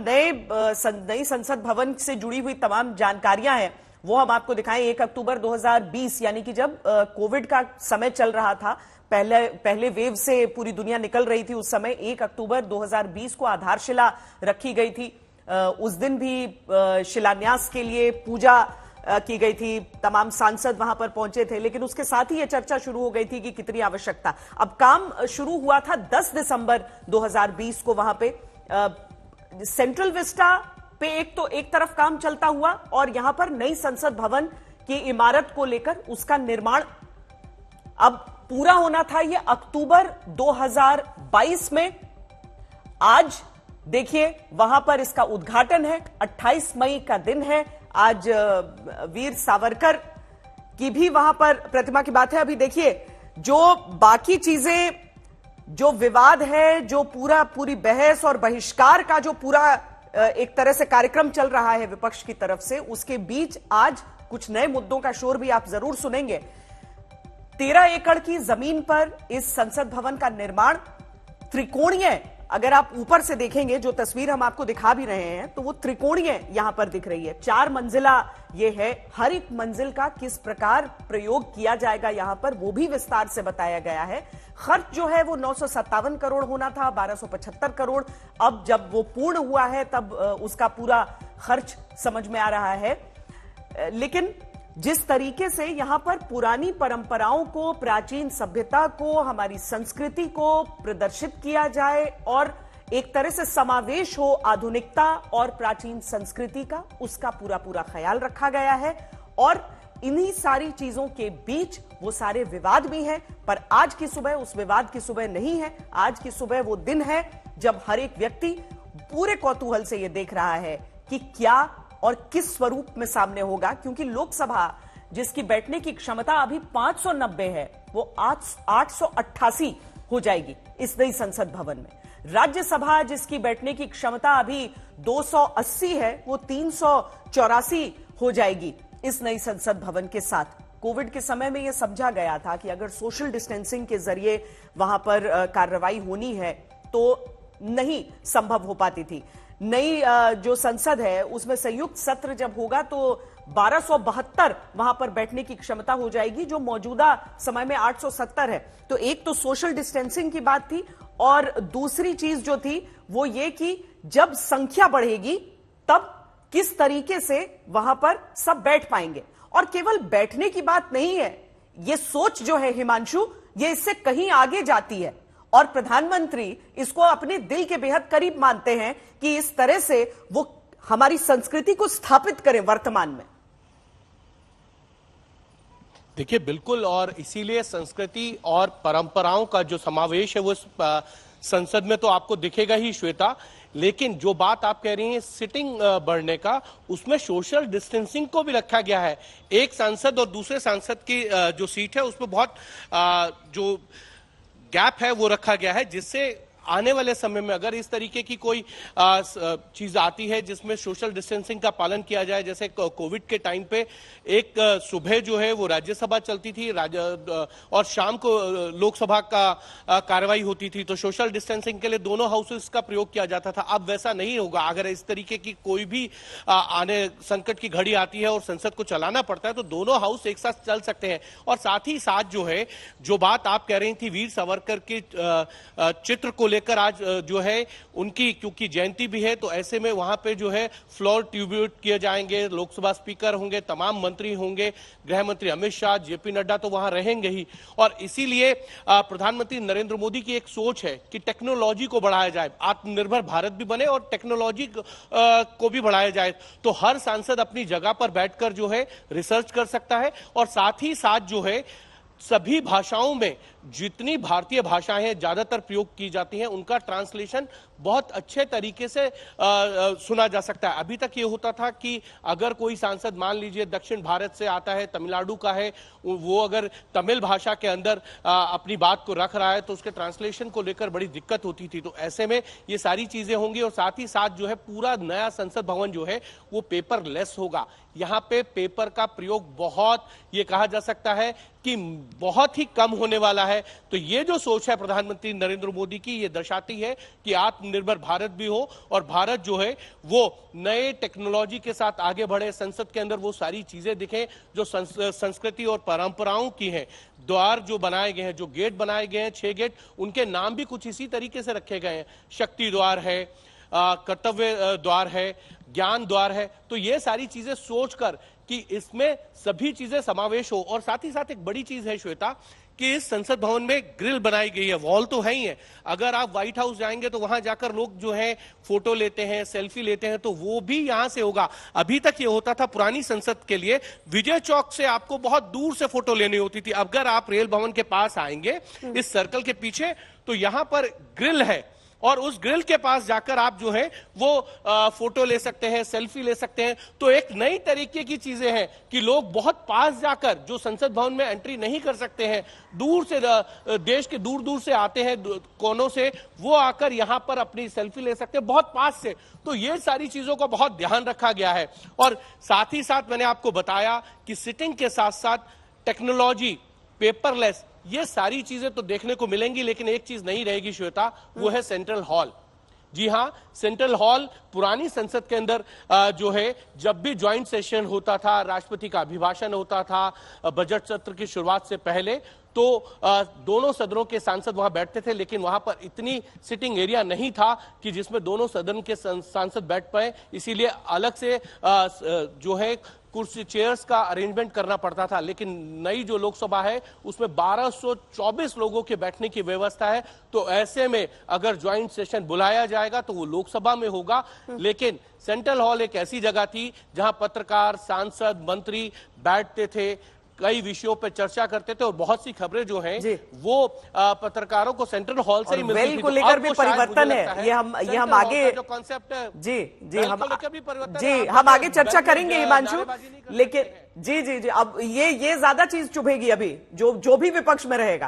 नई संसद भवन से जुड़ी हुई तमाम जानकारियां हैं वो हम आपको दिखाएं। 1 अक्टूबर 2020 यानी कि जब कोविड का समय चल रहा था, पहले वेव से पूरी दुनिया निकल रही थी, उस समय 1 अक्टूबर 2020 को आधारशिला रखी गई थी। उस दिन भी शिलान्यास के लिए पूजा की गई थी, तमाम सांसद वहां पर पहुंचे थे, लेकिन उसके साथ ही यह चर्चा शुरू हो गई थी कि कितनी आवश्यकता। अब काम शुरू हुआ था 10 दिसंबर 2020 को वहां पे सेंट्रल विस्टा पे एक तरफ काम चलता हुआ और यहां पर नई संसद भवन की इमारत को लेकर उसका निर्माण अब पूरा होना था ये अक्टूबर 2022 में। आज देखिए वहां पर इसका उद्घाटन है, 28 मई का दिन है। आज वीर सावरकर की भी वहां पर प्रतिमा की बात है। अभी देखिए जो बाकी चीजें, जो विवाद है, जो पूरी बहस और बहिष्कार का जो पूरा एक तरह से कार्यक्रम चल रहा है विपक्ष की तरफ से, उसके बीच आज कुछ नए मुद्दों का शोर भी आप जरूर सुनेंगे। 13 एकड़ की जमीन पर इस संसद भवन का निर्माण त्रिकोणीय, अगर आप ऊपर से देखेंगे जो तस्वीर हम आपको दिखा भी रहे हैं तो वो त्रिकोणीय यहां पर दिख रही है। 4 मंजिला ये है। हर एक मंजिल का किस प्रकार प्रयोग किया जाएगा यहां पर वो भी विस्तार से बताया गया है। खर्च जो है वो 957 करोड़ होना था, 1275 करोड़। अब जब वो पूर्ण हुआ है तब उसका पूरा खर्च समझ में आ रहा है। लेकिन जिस तरीके से यहां पर पुरानी परंपराओं को, प्राचीन सभ्यता को, हमारी संस्कृति को प्रदर्शित किया जाए और एक तरह से समावेश हो आधुनिकता और प्राचीन संस्कृति का, उसका पूरा ख्याल रखा गया है। और इन्हीं सारी चीजों के बीच वो सारे विवाद भी हैं, पर आज की सुबह उस विवाद की सुबह नहीं है। आज की सुबह वो दिन है जब हर एक व्यक्ति पूरे कौतूहल से ये देख रहा है कि क्या और किस स्वरूप में सामने होगा, क्योंकि लोकसभा जिसकी बैठने की क्षमता अभी 590 है वो 888 हो जाएगी इस नई संसद भवन में। राज्यसभा जिसकी बैठने की क्षमता अभी 280 है वो 384 हो जाएगी इस नई संसद भवन के साथ। कोविड के समय में यह समझा गया था कि अगर सोशल डिस्टेंसिंग के जरिए वहां पर कार्रवाई होनी है तो नहीं संभव हो पाती थी। नई जो संसद है उसमें संयुक्त सत्र जब होगा तो 1272 वहां पर बैठने की क्षमता हो जाएगी, जो मौजूदा समय में 870 है। तो एक तो सोशल डिस्टेंसिंग की बात थी और दूसरी चीज जो थी वो ये कि जब संख्या बढ़ेगी तब किस तरीके से वहां पर सब बैठ पाएंगे। और केवल बैठने की बात नहीं है, ये सोच जो है हिमांशु, ये इससे कहीं आगे जाती है और प्रधानमंत्री इसको अपने दिल के बेहद करीब मानते हैं कि इस तरह से वो हमारी संस्कृति को स्थापित करें वर्तमान में। देखिए बिल्कुल, और इसीलिए संस्कृति और परंपराओं का जो समावेश है वो संसद में तो आपको दिखेगा ही श्वेता। लेकिन जो बात आप कह रही हैं सिटिंग बढ़ने का, उसमें सोशल डिस्टेंसिंग को भी रखा गया है। एक सांसद और दूसरे सांसद की जो सीट है उसमें बहुत जो गैप है वो रखा गया है, जिससे आने वाले समय में अगर इस तरीके की कोई चीज आती है जिसमें सोशल डिस्टेंसिंग का पालन किया जाए, जैसे कोविड के टाइम पे एक सुबह जो है वो राज्यसभा चलती थी और शाम को लोकसभा का कार्रवाई होती थी, तो सोशल डिस्टेंसिंग के लिए दोनों हाउसेस का प्रयोग किया जाता था। अब वैसा नहीं होगा। अगर इस तरीके की कोई भी आने संकट की घड़ी आती है और संसद को चलाना पड़ता है तो दोनों हाउस एक साथ चल सकते हैं। और साथ ही साथ जो है, जो बात आप कह रही थी वीर सावरकर के चित्र को लेकर, आज जो है उनकी क्योंकि जयंती भी है, तो ऐसे में वहां पे जो है फ्लोर ट्रिब्यूट किए जाएंगे, लोकसभा स्पीकर होंगे, तमाम मंत्री होंगे, गृह मंत्री अमित शाह, जेपी नड्डा तो वहां रहेंगे ही। और इसीलिए प्रधानमंत्री नरेंद्र मोदी की एक सोच है कि टेक्नोलॉजी को बढ़ाया जाए, आत्मनिर्भर भारत भी बने और टेक्नोलॉजी को भी बढ़ाया जाए। तो हर सांसद अपनी जगह पर बैठकर जो है रिसर्च कर सकता है और साथ ही साथ जो है सभी भाषाओं में जितनी भारतीय भाषाएं हैं ज्यादातर प्रयोग की जाती हैं, उनका ट्रांसलेशन बहुत अच्छे तरीके से सुना जा सकता है। अभी तक ये होता था कि अगर कोई सांसद मान लीजिए दक्षिण भारत से आता है, तमिलनाडु का है, वो अगर तमिल भाषा के अंदर अपनी बात को रख रहा है तो उसके ट्रांसलेशन को लेकर बड़ी दिक्कत होती थी। तो ऐसे में ये सारी चीजें होंगी और साथ ही साथ जो है पूरा नया संसद भवन जो है वो पेपरलेस होगा। यहाँ पे पेपर का प्रयोग बहुत, ये कहा जा सकता है कि बहुत ही कम होने वाला है। तो ये जो सोच है प्रधानमंत्री नरेंद्र मोदी की, ये दर्शाती है कि आत्मनिर्भर आत्मनिर्भर भारत भी हो और भारत जो है वो नए टेक्नोलॉजी के साथ आगे बढ़े, संसद के अंदर वो सारी चीजें दिखें जो संस्कृति और परंपराओं की हैं। द्वार जो बनाए गए हैं, जो गेट बनाए गए हैं, 6 गेट, उनके नाम भी कुछ इसी तरीके से रखे गए हैं। शक्ति द्वार है, कर्तव्य द्वार है, ज्ञान द्वार है। तो ये सारी चीजें सोचकर कि इसमें सभी चीजें समावेश हो। और साथ ही साथ एक बड़ी चीज है श्वेता कि इस संसद भवन में ग्रिल बनाई गई है, वॉल तो है ही है। अगर आप व्हाइट हाउस जाएंगे तो वहां जाकर लोग जो है फोटो लेते हैं, सेल्फी लेते हैं, तो वो भी यहां से होगा। अभी तक ये होता था पुरानी संसद के लिए विजय चौक से आपको बहुत दूर से फोटो लेनी होती थी। अगर आप रेल भवन के पास आएंगे इस सर्कल के पीछे तो यहां पर ग्रिल है और उस ग्रिल के पास जाकर आप जो है वो फोटो ले सकते हैं, सेल्फी ले सकते हैं। तो एक नई तरीके की चीजें हैं कि लोग बहुत पास जाकर, जो संसद भवन में एंट्री नहीं कर सकते हैं, दूर से देश के दूर दूर से आते हैं कोनों से, वो आकर यहां पर अपनी सेल्फी ले सकते हैं बहुत पास से। तो ये सारी चीजों का बहुत ध्यान रखा गया है। और साथ ही साथ मैंने आपको बताया कि सिटिंग के साथ साथ टेक्नोलॉजी, पेपरलेस, ये सारी चीजें तो देखने को मिलेंगी, लेकिन एक चीज नहीं रहेगी श्वेता, वो है सेंट्रल हॉल। जी हां, सेंट्रल हॉल पुरानी संसद के अंदर जो है जब भी ज्वाइंट सेशन होता था, राष्ट्रपति का अभिभाषण होता था बजट सत्र की शुरुआत से पहले, तो दोनों सदनों के सांसद वहां बैठते थे, लेकिन वहां पर इतनी सिटिंग एरिया नहीं था कि जिसमें दोनों सदन के सांसद बैठ पाए। इसीलिए अलग से जो है कुर्सी, चेयर्स का अरेंजमेंट करना पड़ता था। लेकिन नई जो लोकसभा है उसमें 1224 लोगों के बैठने की व्यवस्था है। तो ऐसे में अगर ज्वाइंट सेशन बुलाया जाएगा तो वो लोकसभा में होगा। लेकिन सेंट्रल हॉल एक ऐसी जगह थी जहां पत्रकार, सांसद, मंत्री बैठते थे, कई विषयों पर चर्चा करते थे और बहुत सी खबरें जो हैं वो पत्रकारों को सेंट्रल हॉल से ही मिलती थी। वेल को लेकर भी परिवर्तन है, ये हम आगे जो कॉन्सेप्ट है हम आगे चर्चा करेंगे हिमांशु। लेकिन जी अब ये ज्यादा चीज चुभेगी अभी जो भी विपक्ष में रहेगा।